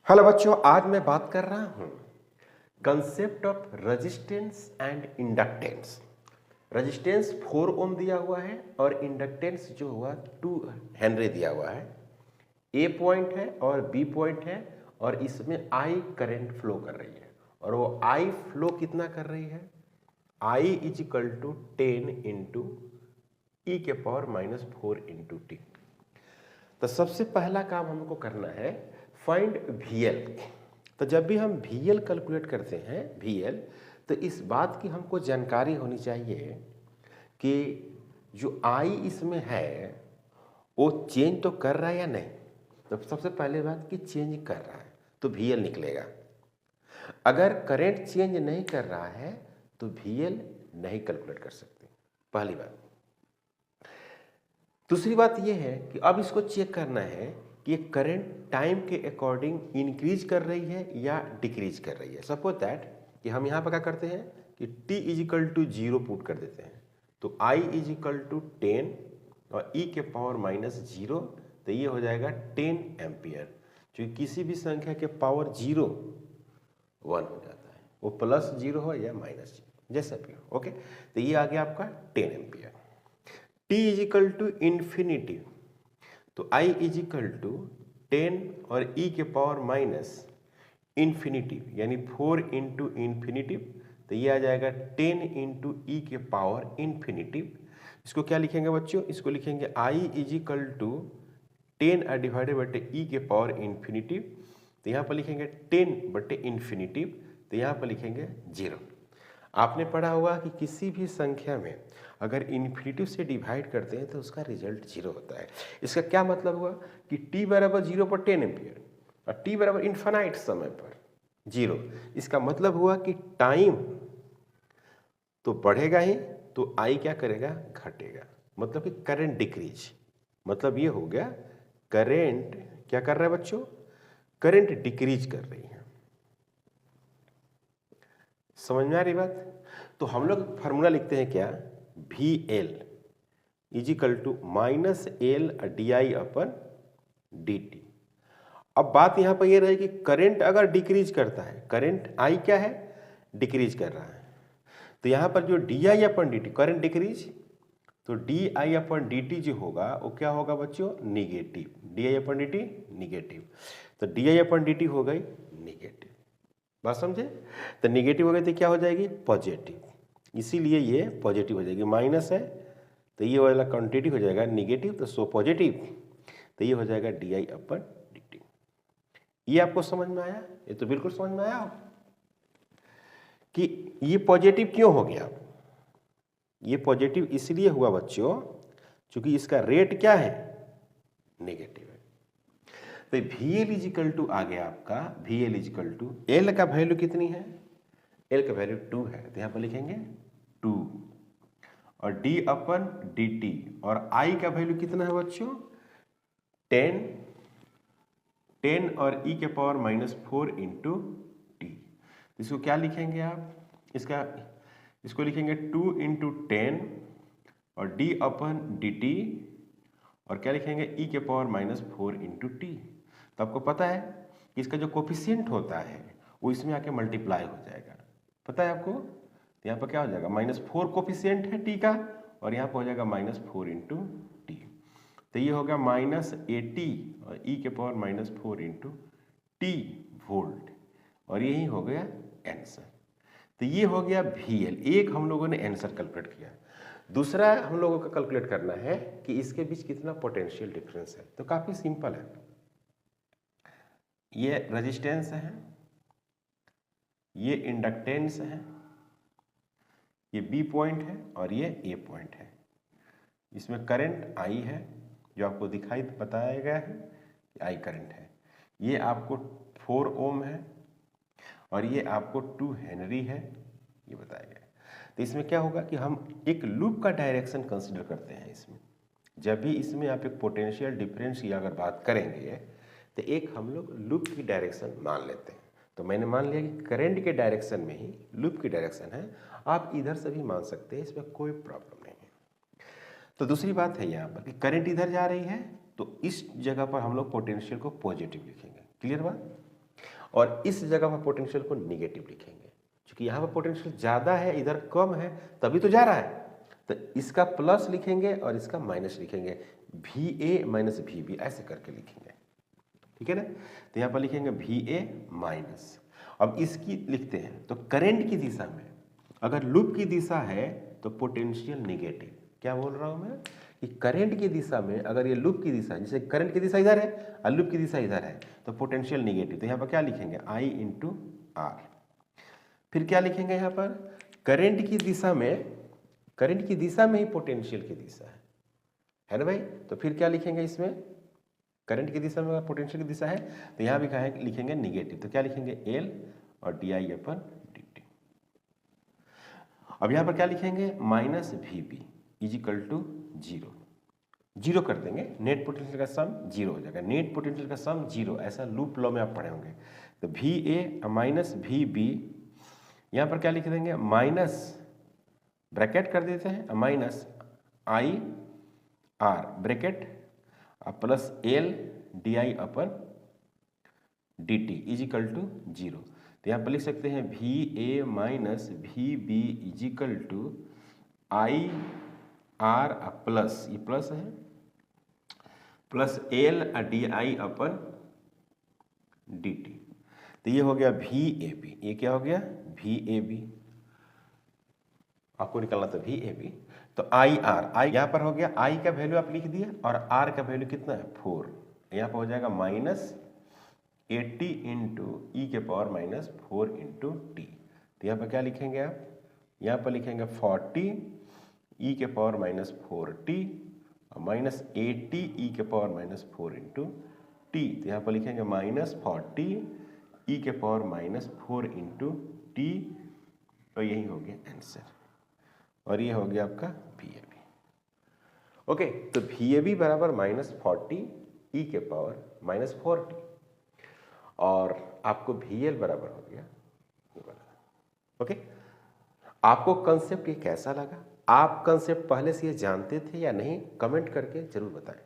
Hello बच्चों, आज मैं बात कर रहा हूं concept of resistance and inductance. Resistance 4 ओम दिया हुआ है और इंडक्टेंस जो हुआ 2 हेनरी दिया हुआ है। ए पॉइंट है और बी पॉइंट है और इसमें आई करंट फ्लो कर रही है और वो आई फ्लो कितना कर रही है, I is equal to 10 into ई के पावर -4 इंटू टी। तो सबसे पहला काम हमको करना है फाइंड VL। तो जब भी हम VL कैलकुलेट करते हैं VL, तो इस बात की हमको जानकारी होनी चाहिए कि जो I इसमें है वो चेंज तो कर रहा है या नहीं। तो सबसे पहले बात कि चेंज कर रहा है तो VL निकलेगा। अगर करंट चेंज नहीं कर रहा है तो VL नहीं कैलकुलेट कर सकते, पहली बात। दूसरी बात यह है कि अब इसको चेक करना है कि ये करंट टाइम के अकॉर्डिंग इंक्रीज कर रही है या डिक्रीज कर रही है। सपोज दैट कि हम यहाँ पर क्या करते हैं कि t is equal to 0 put कर देते हैं, तो I इज इक्वल टू 10 और e के पावर -0, तो ये हो जाएगा 10 एम्पियर। क्योंकि किसी भी संख्या के पावर 0 1 हो जाता है, वो +0 हो या -0 जैसा भी हो। ओके, तो ये आ गया आपका 10 ampere. t is equal to infinity, तो I इज इक्वल टू 10 और e के पावर इन्फिनिटी यानी 4 इंटू इन्फिनिटी, तो ये आ जाएगा 10 इंटू ई के पावर इन्फिनिटी। इसको क्या लिखेंगे बच्चों, इसको लिखेंगे I is equal to 10 divided बटे ई के पावर इन्फिनिटी, तो यहाँ पर लिखेंगे 10 बटे इन्फिनिटी, तो यहाँ पर लिखेंगे 0। आपने पढ़ा होगा कि किसी भी संख्या में अगर इन्फिनिटी से डिवाइड करते हैं तो उसका रिजल्ट 0 होता है। इसका क्या मतलब हुआ कि t बराबर 0 पर 10 एम्पियर और t बराबर इन्फिनाइट समय पर 0। इसका मतलब हुआ कि टाइम तो बढ़ेगा ही तो I क्या करेगा, घटेगा। मतलब कि करंट डिक्रीज, मतलब ये हो गया करंट क्या कर रहा है बच्चों, करंट डिक्रीज कर रही है। समझ में आ रही बात। तो हम लोग फार्मूला लिखते हैं क्या, VL is equal to -L di/dt। अब बात यहाँ पर यह रही कि करंट अगर डिक्रीज करता है, करंट I क्या है, डिक्रीज कर रहा है, तो यहाँ पर जो di/dt करंट डिक्रीज, तो di/dt जो होगा वो क्या होगा बच्चों, निगेटिव। di/dt निगेटिव, तो di/dt हो गई निगेटिव। बात समझे। तो निगेटिव हो गई तो क्या हो जाएगी, पॉजिटिव, इसीलिए ये पॉजिटिव हो जाएगी। माइनस है तो ये वाला क्वांटिटी हो जाएगा निगेटिव, तो सो पॉजिटिव, तो ये हो जाएगा di/dt। ये आपको समझ में आया, ये तो बिल्कुल समझ में आया कि ये पॉजिटिव क्यों हो गया। ये पॉजिटिव इसलिए हुआ बच्चों क्योंकि इसका रेट क्या है, नेगेटिव है। तो VL इज इक्वल टू आ गया आपका, VL is equal to L का वैल्यू कितनी है, L का वैल्यू 2 है, तो यहाँ पर लिखेंगे 2 और d/dt और I का वैल्यू कितना है बच्चों, 10 और e के पावर -4 इंटू टी। इसको क्या लिखेंगे आप, इसको लिखेंगे 2 इंटू 10 और d/dt और क्या लिखेंगे e के पावर -4 इंटू टी। तो आपको पता है कि इसका जो कोफिशिएंट होता है वो इसमें आके मल्टीप्लाई हो जाएगा, पता है आपको। तो यहाँ पर क्या हो जाएगा, -4 कोफिशिएंट है टी का और यहाँ पर हो जाएगा -4 इंटू टी, तो ये होगा -80 और e के पावर -4 इंटू टी वोल्ट, और यही हो गया आंसर। तो ये हो गया VL। एक हम लोगों ने आंसर कैलकुलेट किया। दूसरा हम लोगों को कैलकुलेट करना है कि इसके बीच कितना पोटेंशियल डिफरेंस है। तो काफी सिंपल है, ये रेजिस्टेंस है, ये इंडक्टेंस है, ये B पॉइंट है और ये A पॉइंट है। इसमें करंट I है जो आपको दिखाई बताया गया है कि I करंट है। ये आपको 4 ओम है और ये आपको 2 हेनरी है, ये बताया गया है। तो इसमें क्या होगा कि हम एक लूप का डायरेक्शन कंसीडर करते हैं। इसमें जब भी इसमें आप एक पोटेंशियल डिफरेंस की अगर बात करेंगे तो एक हम लोग लूप की डायरेक्शन मान लेते हैं। तो मैंने मान लिया कि करंट के डायरेक्शन में ही लूप की डायरेक्शन है, आप इधर से भी मान सकते हैं, इसमें कोई प्रॉब्लम नहीं है। तो दूसरी बात है यहाँ पर कि करंट इधर जा रही है तो इस जगह पर हम लोग पोटेंशियल को पॉजिटिव लिखेंगे। क्लियर बात। और इस जगह पर पोटेंशियल को निगेटिव लिखेंगे, क्योंकि यहाँ पर पोटेंशियल ज़्यादा है, इधर कम है, तभी तो जा रहा है। तो इसका प्लस लिखेंगे और इसका माइनस लिखेंगे, VA माइनस VB ऐसे करके लिखेंगे, ठीक है ना। तो यहाँ पर लिखेंगे VA माइनस। अब इसकी लिखते हैं, तो करंट की दिशा में अगर लूप की दिशा है तो पोटेंशियल निगेटिव। क्या बोल रहा हूँ मैं कि करंट की दिशा में अगर ये लूप की दिशा, जैसे करंट की दिशा इधर है और लूप की दिशा इधर है, तो पोटेंशियल निगेटिव। तो यहाँ पर क्या लिखेंगे, I इंटू R। फिर क्या लिखेंगे यहाँ पर, करंट की दिशा में ही पोटेंशियल की दिशा है ना भाई। तो फिर क्या लिखेंगे इसमें, करंट की दिशा में अगर पोटेंशियल की दिशा है तो यहाँ भी कहा है लिखेंगे निगेटिव। तो क्या लिखेंगे, L और DI/dt। अब यहाँ पर क्या लिखेंगे, minus VB is equal to 0। Zero कर देंगे, नेट पोटेंशियल का सम 0 हो जाएगा। नेट पोटेंशियल का सम 0, ऐसा लूप लॉ में आप पढ़े होंगे। तो VA माइनस VB, यहाँ पर क्या लिख देंगे, माइनस ब्रैकेट कर देते हैं, minus IR bracket plus L DI/dt is equal to 0। तो यहाँ पर लिख सकते हैं VA minus VB is equal to IR plus, ये प्लस है, प्लस L DI/dt। तो ये हो गया VAB। ये क्या हो गया, VAB। आपको निकालना था VAB। तो IR यहाँ पर हो गया, I का वैल्यू आप लिख दिए और R का वैल्यू कितना है, 4। यहाँ पर हो जाएगा माइनस 80 इंटू E के पावर माइनस 4 इंटू T। तो यहाँ पर क्या लिखेंगे आप, यहाँ पर लिखेंगे 40 E के पावर माइनस 4T और माइनस 80 E के पावर माइनस 4 इंटू T। तो यहाँ पर लिखेंगे माइनस 40 E के पावर माइनस 4 इंटू T। और यही हो गया आंसर, और ये हो गया आपका VAB। ओके, तो VAB बराबर माइनस 40 E के पावर माइनस 4T, और आपको VL बराबर हो गया। ओके, आपको कंसेप्ट ये कैसा लगा, आप कंसेप्ट पहले से ये जानते थे या नहीं, कमेंट करके जरूर बताएं।